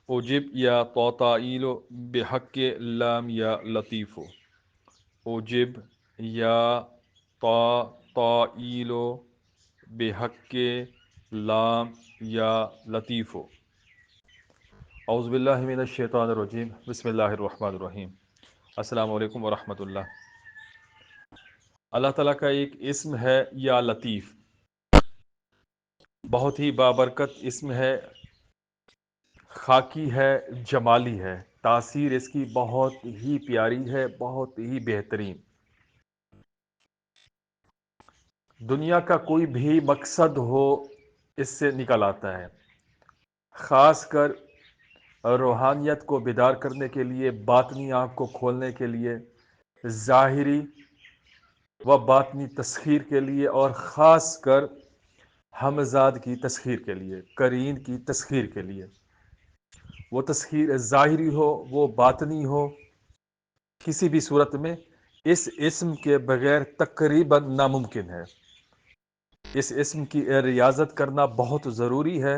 اوجب یا توطائیل بحق لام یا لطیف. اوجب یا توطائیل بحق لام یا لطیف. اعوذ باللہ من الشیطان الرجیم. بسم اللہ الرحمن الرحیم. السلام علیکم ورحمۃ اللہ. اللہ تعالیٰ کا ایک اسم ہے یا لطیف، بہت ہی بابرکت اسم ہے، خاکی ہے، جمالی ہے، تاثیر اس کی بہت ہی پیاری ہے، بہت ہی بہترین. دنیا کا کوئی بھی مقصد ہو اس سے نکل آتا ہے، خاص کر روحانیت کو بیدار کرنے کے لیے، باطنی آنکھ کو کھولنے کے لیے، ظاہری و باطنی تسخیر کے لیے، اور خاص کر ہمزاد کی تسخیر کے لیے، قرین کی تسخیر کے لیے. وہ تسخیر ظاہری ہو، وہ باطنی ہو، کسی بھی صورت میں اس اسم کے بغیر تقریباً ناممکن ہے. اس اسم کی ریاضت کرنا بہت ضروری ہے.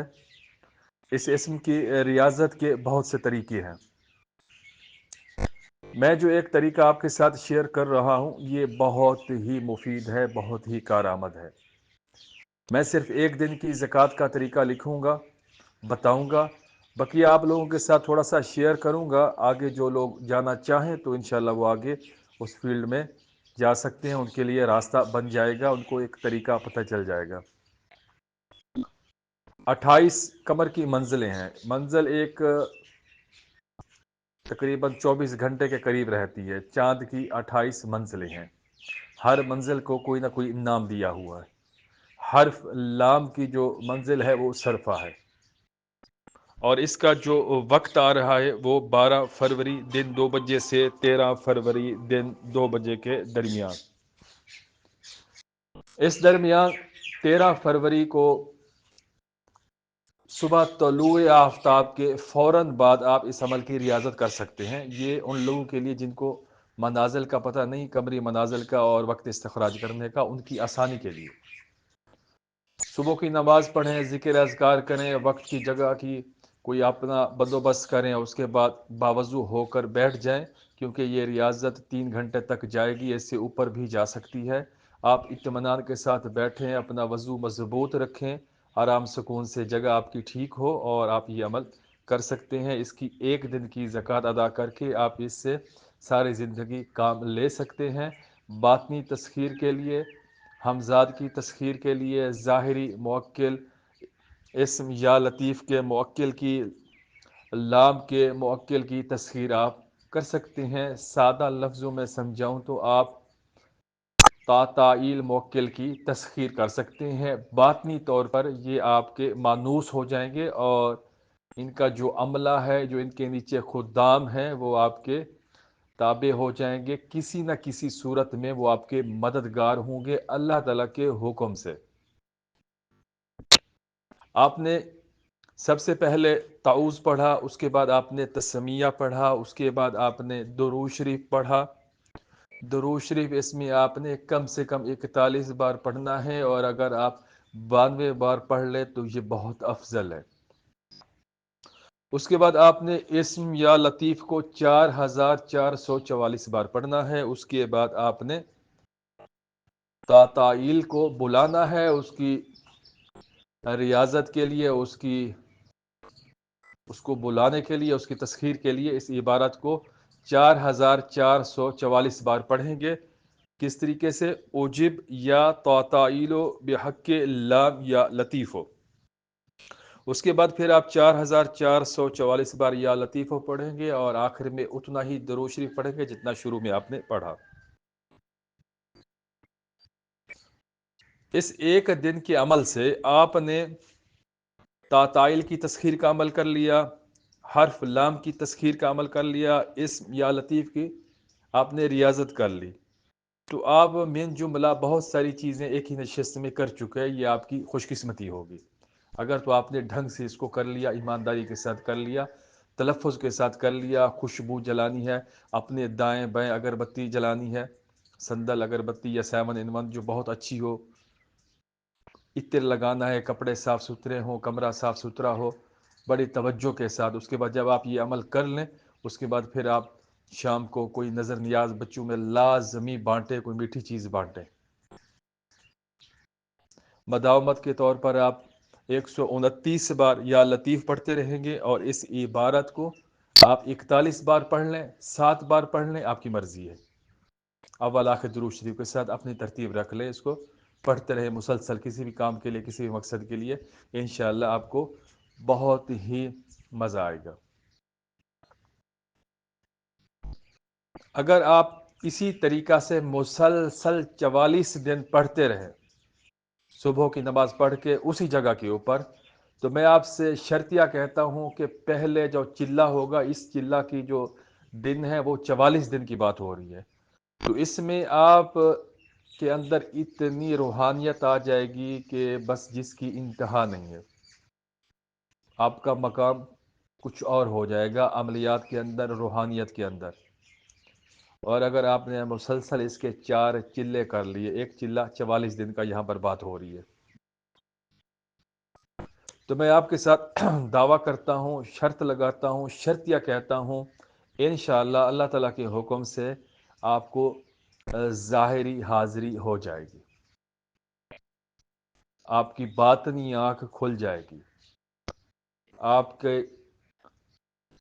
اس اسم کی ریاضت کے بہت سے طریقے ہیں. میں جو ایک طریقہ آپ کے ساتھ شیئر کر رہا ہوں یہ بہت ہی مفید ہے، بہت ہی کارآمد ہے. میں صرف ایک دن کی زکوٰۃ کا طریقہ لکھوں گا، بتاؤں گا، باقی آپ لوگوں کے ساتھ تھوڑا سا شیئر کروں گا. آگے جو لوگ جانا چاہیں تو انشاءاللہ وہ آگے اس فیلڈ میں جا سکتے ہیں، ان کے لیے راستہ بن جائے گا، ان کو ایک طریقہ پتہ چل جائے گا. 28 قمر کی منزلیں ہیں. منزل ایک تقریباً 24 گھنٹے کے قریب رہتی ہے. چاند کی 28 منزلیں ہیں. ہر منزل کو کوئی نہ کوئی انعام دیا ہوا ہے. حرف لام کی جو منزل ہے وہ صرفہ ہے، اور اس کا جو وقت آ رہا ہے وہ 12 فروری دن 2 بجے سے 13 فروری دن 2 بجے کے درمیان. اس درمیان 13 فروری کو صبح طلوع آفتاب کے فوراً بعد آپ اس عمل کی ریاضت کر سکتے ہیں. یہ ان لوگوں کے لیے جن کو منازل کا پتہ نہیں، قمری منازل کا اور وقت استخراج کرنے کا، ان کی آسانی کے لیے. صبح کی نماز پڑھیں، ذکر اذکار کریں، وقت کی جگہ کی کوئی اپنا بندوبست کریں، اس کے بعد باوضو ہو کر بیٹھ جائیں، کیونکہ یہ ریاضت 3 گھنٹے تک جائے گی، اس سے اوپر بھی جا سکتی ہے. آپ اطمینان کے ساتھ بیٹھیں، اپنا وضو مضبوط رکھیں، آرام سکون سے جگہ آپ کی ٹھیک ہو، اور آپ یہ عمل کر سکتے ہیں. اس کی ایک دن کی زکوٰۃ ادا کر کے آپ اس سے ساری زندگی کام لے سکتے ہیں. باطنی تسخیر کے لیے، ہمزاد کی تسخیر کے لیے، ظاہری موکل اسم یا لطیف کے موکل کی، لام کے موکل کی تسخیر آپ کر سکتے ہیں. سادہ لفظوں میں سمجھاؤں تو آپ تعطائل موکل کی تسخیر کر سکتے ہیں. باطنی طور پر یہ آپ کے مانوس ہو جائیں گے، اور ان کا جو عملہ ہے، جو ان کے نیچے خدام ہیں، وہ آپ کے تابع ہو جائیں گے. کسی نہ کسی صورت میں وہ آپ کے مددگار ہوں گے اللہ تعالیٰ کے حکم سے. آپ نے سب سے پہلے تعوذ پڑھا، اس کے بعد آپ نے تسمیہ پڑھا، اس کے بعد آپ نے درود شریف پڑھا. درود شریف اس میں آپ نے کم سے کم 41 بار پڑھنا ہے، اور اگر آپ 92 بار پڑھ لیں تو یہ بہت افضل ہے. اس کے بعد آپ نے اسم یا لطیف کو 4444 بار پڑھنا ہے. اس کے بعد آپ نے تعطائل کو بلانا ہے، اس کی ریاضت کے لیے، اس کو بلانے کے لیے، اس کی تسخیر کے لیے اس عبارت کو 4444 بار پڑھیں گے. کس طریقے سے؟ اوجب یا تعطائل بحق لام یا لطیف ہو. اس کے بعد پھر آپ 4444 بار یا لطیف ہو پڑھیں گے، اور آخر میں اتنا ہی درود شریف پڑھیں گے جتنا شروع میں آپ نے پڑھا. اس ایک دن کے عمل سے آپ نے تعطائل کی تسخیر کا عمل کر لیا، حرف لام کی تسخیر کا عمل کر لیا، اسم یا لطیف کی آپ نے ریاضت کر لی. تو آپ من جملہ بہت ساری چیزیں ایک ہی نشست میں کر چکے ہیں. یہ آپ کی خوش قسمتی ہوگی. اگر تو آپ نے ڈھنگ سے اس کو کر لیا، ایمانداری کے ساتھ کر لیا، تلفظ کے ساتھ کر لیا. خوشبو جلانی ہے، اپنے دائیں بائیں اگربتی جلانی ہے، سندل اگربتی یا 7 in 1 جو بہت اچھی ہو. عطر لگانا ہے، کپڑے صاف ستھرے ہوں، کمرہ صاف ستھرا ہو. بڑی توجہ کے ساتھ. اس کے بعد جب آپ یہ عمل کر لیں، اس کے بعد پھر آپ شام کو کوئی نظر نیاز بچوں میں لازمی بانٹیں، کوئی میٹھی چیز بانٹیں. مداومت کے طور پر آپ 129 بار یا لطیف پڑھتے رہیں گے، اور اس عبارت کو آپ 41 بار پڑھ لیں، 7 بار پڑھ لیں، آپ کی مرضی ہے. اول آخر درود شریف کے ساتھ اپنی ترتیب رکھ لیں، اس کو پڑھتے رہے مسلسل، کسی بھی کام کے لیے، کسی بھی مقصد کے لیے. انشاءاللہ آپ کو بہت ہی مزہ آئے گا. اگر آپ اسی طریقہ سے مسلسل 44 دن پڑھتے رہیں، صبح کی نماز پڑھ کے اسی جگہ کے اوپر، تو میں آپ سے شرطیہ کہتا ہوں کہ پہلے جو چلہ ہوگا، اس چلہ کی جو دن ہے وہ 44 دن کی بات ہو رہی ہے. تو اس میں آپ کے اندر اتنی روحانیت آ جائے گی کہ بس جس کی انتہا نہیں ہے. آپ کا مقام کچھ اور ہو جائے گا عملیات کے اندر، روحانیت کے اندر. اور اگر آپ نے مسلسل اس کے 4 چلے کر لیے، ایک چلہ 44 دن کا یہاں پر بات ہو رہی ہے، تو میں آپ کے ساتھ دعویٰ کرتا ہوں، شرط لگاتا ہوں، شرطیہ کہتا ہوں، انشاءاللہ اللہ تعالیٰ کے حکم سے آپ کو ظاہری حاضری ہو جائے گی. آپ کی باطنی آنکھ کھل جائے گی. آپ کے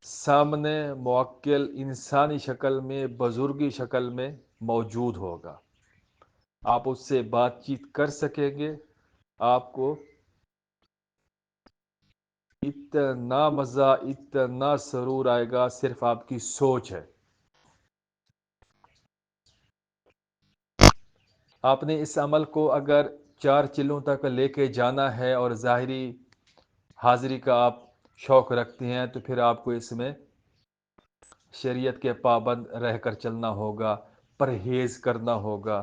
سامنے موکل انسانی شکل میں، بزرگی شکل میں موجود ہوگا. آپ اس سے بات چیت کر سکیں گے. آپ کو اتنا مزہ، اتنا سرور آئے گا، صرف آپ کی سوچ ہے. آپ نے اس عمل کو اگر 4 چلوں تک لے کے جانا ہے اور ظاہری حاضری کا آپ شوق رکھتے ہیں، تو پھر آپ کو اس میں شریعت کے پابند رہ کر چلنا ہوگا، پرہیز کرنا ہوگا،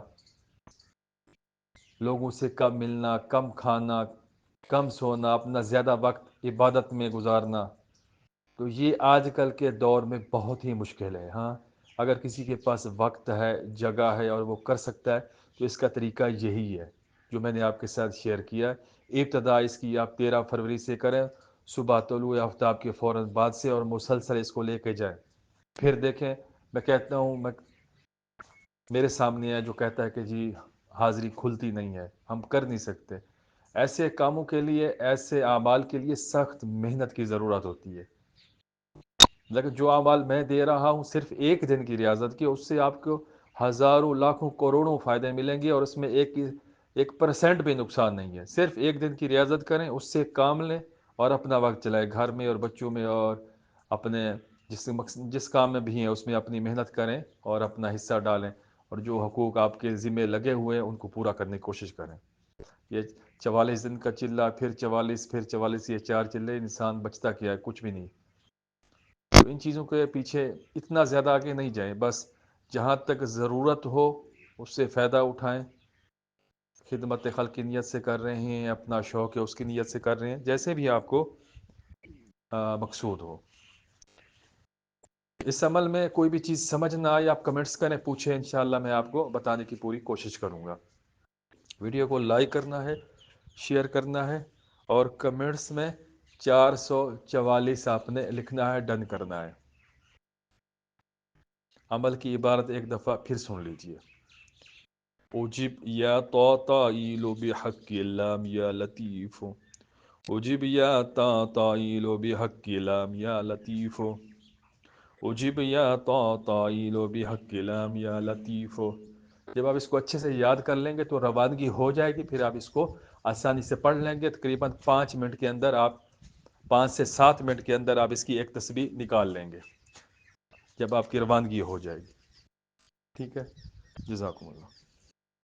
لوگوں سے کم ملنا، کم کھانا، کم سونا، اپنا زیادہ وقت عبادت میں گزارنا. تو یہ آج کل کے دور میں بہت ہی مشکل ہے. ہاں، اگر کسی کے پاس وقت ہے، جگہ ہے اور وہ کر سکتا ہے، تو اس کا طریقہ یہی ہے جو میں نے آپ کے ساتھ شیئر کیا. ابتدا اس کی آپ 13 فروری سے کریں، صبح طلوع آفتاب کے فوراً بعد سے، اور مسلسل اس کو لے کے جائیں. پھر دیکھیں، میں کہتا ہوں، میرے سامنے ہے جو کہتا ہے کہ جی حاضری کھلتی نہیں ہے، ہم کر نہیں سکتے. ایسے کاموں کے لیے، ایسے اعمال کے لیے سخت محنت کی ضرورت ہوتی ہے. لیکن جو اعمال میں دے رہا ہوں صرف ایک دن کی ریاضت کی، اس سے آپ کو ہزاروں، لاکھوں، کروڑوں فائدے ملیں گے، اور اس میں 1% بھی نقصان نہیں ہے. صرف ایک دن کی ریاضت کریں، اس سے کام لیں اور اپنا وقت چلائیں، گھر میں اور بچوں میں، اور اپنے جس کام میں بھی ہیں اس میں اپنی محنت کریں اور اپنا حصہ ڈالیں، اور جو حقوق آپ کے ذمہ لگے ہوئے ہیں ان کو پورا کرنے کی کوشش کریں. یہ 44 دن کا چلہ، پھر 44، پھر 44، یہ 4 چلے، انسان بچتا کیا ہے؟ کچھ بھی نہیں. تو ان چیزوں کے پیچھے اتنا زیادہ آگے نہیں جائیں. بس جہاں تک ضرورت ہو اس سے فائدہ اٹھائیں. خدمت خلق کی نیت سے کر رہے ہیں، اپنا شوق ہے اس کی نیت سے کر رہے ہیں، جیسے بھی آپ کو مقصود ہو. اس عمل میں کوئی بھی چیز سمجھ نہ آئے، آپ کمنٹس کریں، پوچھیں، انشاءاللہ میں آپ کو بتانے کی پوری کوشش کروں گا. ویڈیو کو لائک کرنا ہے، شیئر کرنا ہے، اور کمنٹس میں 444 آپ نے لکھنا ہے، ڈن کرنا ہے. عمل کی عبارت ایک دفعہ پھر سن لیجئے. اجب یا طائل بحق اللام یا لطیف، اجب یا طائل بحق اللام یا لطیف، اجب یا طائل بحق اللام یا لطیف. جب آپ اس کو اچھے سے یاد کر لیں گے تو روانگی ہو جائے گی. پھر آپ اس کو آسانی سے پڑھ لیں گے. تقریباً 5 منٹ کے اندر، آپ 5 سے 7 منٹ کے اندر آپ اس کی ایک تسبیح نکال لیں گے، جب آپ کی روانگی ہو جائے گی. ٹھیک ہے، جزاکم اللہ.